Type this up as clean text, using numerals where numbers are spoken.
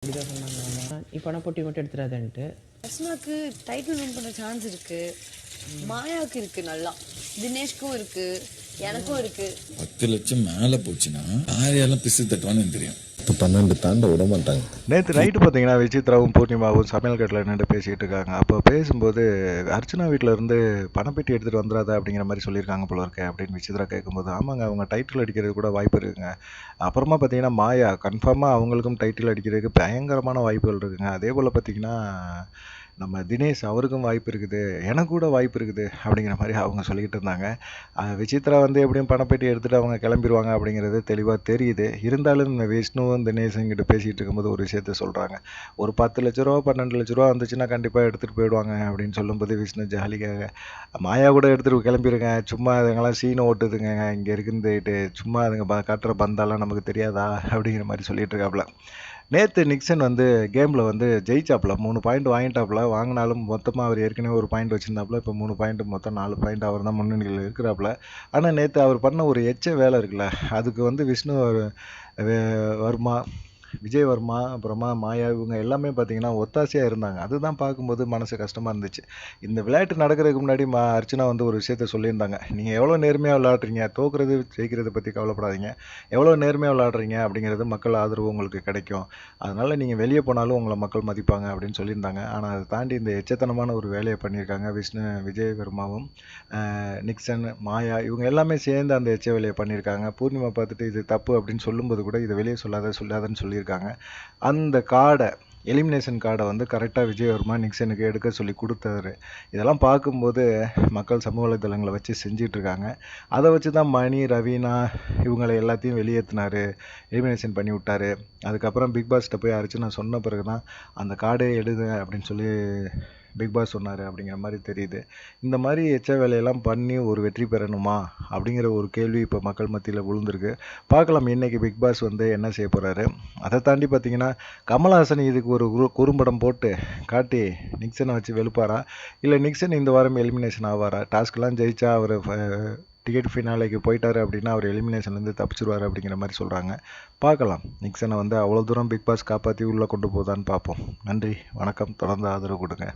அப்படிதான் சொன்னாங்க. ஆமா. நீ பணப்பொட்டி மட்டும் எடுத்துறாதன்ட்டு. ரஸ்மாக்கு டைட்டில் வின் பண்ண சான்ஸ் இருக்கு. மாயாவுக்கு இருக்கு, நல்லா தினேஷ்க்கும் இருக்கு, எனக்கும் இருக்கு. 10 லட்சம் மேல போச்சுன்னா யாரையெல்லாம் பிசு தட்டுவான்னு எனக்கு தெரியும். 12 தாண்ட விட மாட்டாங்க. நேற்று நைட்டு பார்த்தீங்கன்னா விசித்ராவும் பூர்ணிமாவும் சமையல் கட்டில் நின்று பேசிகிட்டு இருக்காங்க. அப்போ பேசும்போது அர்ச்சனா வீட்டில் இருந்து பணப்பெட்டி எடுத்துகிட்டு வந்துடாதா அப்படிங்கிற மாதிரி சொல்லியிருக்காங்க போல இருக்கே அப்படின்னு விசித்ரா கேட்கும்போது, ஆமாங்க அவங்க டைட்டில் அடிக்கிறது கூட வாய்ப்பு இருக்குங்க. அப்புறமா பார்த்தீங்கன்னா மாயா கன்ஃபார்மாக அவங்களுக்கும் டைட்டில் அடிக்கிறதுக்கு பயங்கரமான வாய்ப்புகள் இருக்குங்க. அதே போல் பார்த்தீங்கன்னா நம்ம தினேஷ் அவருக்கும் வாய்ப்பு இருக்குது, எனக்கு கூட வாய்ப்பு இருக்குது அப்படிங்கிற மாதிரி அவங்க சொல்லிக்கிட்டு இருந்தாங்க. விசித்ரா வந்து எப்படியும் பணப்பெட்டி எடுத்துகிட்டு அவங்க கிளம்பிடுவாங்க அப்படிங்கிறது தெளிவாக தெரியுது. இருந்தாலும் இந்த விஷ்ணுவும் தினேஷும் கிட்ட பேசிகிட்டு இருக்கும்போது ஒரு விஷயத்த சொல்கிறாங்க. ஒரு 10 லட்ச ரூபா 12 லட்ச ரூபா வந்துச்சுன்னா கண்டிப்பாக எடுத்துகிட்டு போயிடுவாங்க அப்படின்னு சொல்லும்போது விஷ்ணு ஜாலிக்காக மாயா கூட எடுத்துகிட்டு கிளம்பிடுங்க, சும்மா அதுங்கெல்லாம் சீனை ஓட்டுதுங்க இங்கே இருக்குன்னுட்டு, சும்மா அதுங்க காட்டுற பந்தாலாம் நமக்கு தெரியாதா அப்படிங்கிற மாதிரி சொல்லிட்டு இருக்காப்புல. நேற்று நிக்சன் வந்து கேமில் வந்து ஜெயிச்சாப்புல 3 பாயிண்ட் வாங்கிட்டாப்புல. வாங்கினாலும் மொத்தமாக அவர் ஏற்கனவே ஒரு பாயிண்ட் வச்சுருந்தாப்புல. இப்போ 3 பாயிண்ட் மொத்தம் 4 பாயிண்ட் அவர் தான் முன்னணியில் இருக்கிறாப்புல. ஆனால் நேற்று அவர் பண்ண ஒரு எச்ச வேலை இருக்குல்ல, அதுக்கு வந்து விஷ்ணு வர்மா, விஜய் வர்மா, அப்புறமா மாயா இவங்க எல்லாமே பார்த்தீங்கன்னா ஒத்தாசையாக இருந்தாங்க. அதுதான் பார்க்கும்போது மனசு கஷ்டமாக இருந்துச்சு. இந்த விளையாட்டு நடக்கிறதுக்கு முன்னாடி அர்ச்சனா வந்து ஒரு விஷயத்த சொல்லியிருந்தாங்க. நீங்கள் எவ்வளோ நேர்மையாக விளையாடுறீங்க, தோக்குறது ஜெயிக்கிறத பற்றி கவலைப்படாதீங்க, எவ்வளோ நேர்மையாக விளையாடுறீங்க அப்படிங்கிறது மக்கள் ஆதரவு உங்களுக்கு கிடைக்கும், அதனால் நீங்கள் வெளியே போனாலும் உங்களை மக்கள் மதிப்பாங்க அப்படின்னு சொல்லியிருந்தாங்க. ஆனால் அதை தாண்டி இந்த எச்சத்தனமான ஒரு வேலையை பண்ணியிருக்காங்க விஜய் வர்மாவும், நிக்சன், மாயா இவங்க எல்லாமே சேர்ந்து அந்த எச்ச வேலையை பண்ணியிருக்காங்க. பூர்ணிமா பார்த்துட்டு இது தப்பு அப்படின்னு சொல்லும்போது கூட இதை வெளியே சொல்லாதன்னு சொல்லியிருக்காங்க. அந்த கார்டை எலிமினேஷன் கார்டை வந்து கரெக்டாக விஜயவர்மா நிக்சனுக்கு எடுக்க சொல்லி கொடுத்தாரு. இதெல்லாம் பார்க்கும்போது மக்கள் சமூக வலைதளங்களை வச்சு செஞ்சிட்ருக்காங்க. அதை வச்சு தான் மணி, ரவீனா இவங்களை எல்லாத்தையும் வெளியேற்றினார், எலிமினேஷன் பண்ணி விட்டார். அதுக்கப்புறம் பிக் பாஸ்கிட்ட போய் அர்ச்சனா சொன்ன பிறகு தான் அந்த கார்டே எடுங்க அப்படின்னு சொல்லி பிக் பாஸ் சொன்னார் அப்படிங்கிற மாதிரி தெரியுது. இந்த மாதிரி எச்ச வேலையெல்லாம் பண்ணி ஒரு வெற்றி பெறணுமா அப்படிங்கிற ஒரு கேள்வி இப்போ மக்கள் மத்தியில் விழுந்திருக்கு. பார்க்கலாம் இன்றைக்கி பிக் பாஸ் வந்து என்ன செய்ய போகிறாரு. அதை தாண்டி பார்த்தீங்கன்னா கமல்ஹாசன் இதுக்கு ஒரு குறும்படம் போட்டு காட்டி நிக்சனை வச்சு வெளுப்பாரா, இல்லை நிக்சன் இந்த வாரம் எலிமினேஷன் ஆவாரா, டாஸ்க்லாம் ஜெயிச்சா அவர் டிக்கெட் ஃபினாலேக்கு போயிட்டார் அப்படின்னா அவர் எலிமினேஷன்லேருந்து தப்பிச்சிருவார் அப்படிங்கிற மாதிரி சொல்கிறாங்க. பார்க்கலாம் நிக்சனை வந்து அவ்வளோ தூரம் பிக் பாஸ் காப்பாற்றி உள்ளே கொண்டு போதான்னு பார்ப்போம். நன்றி, வணக்கம், தொடர்ந்து ஆதரவு கொடுங்க.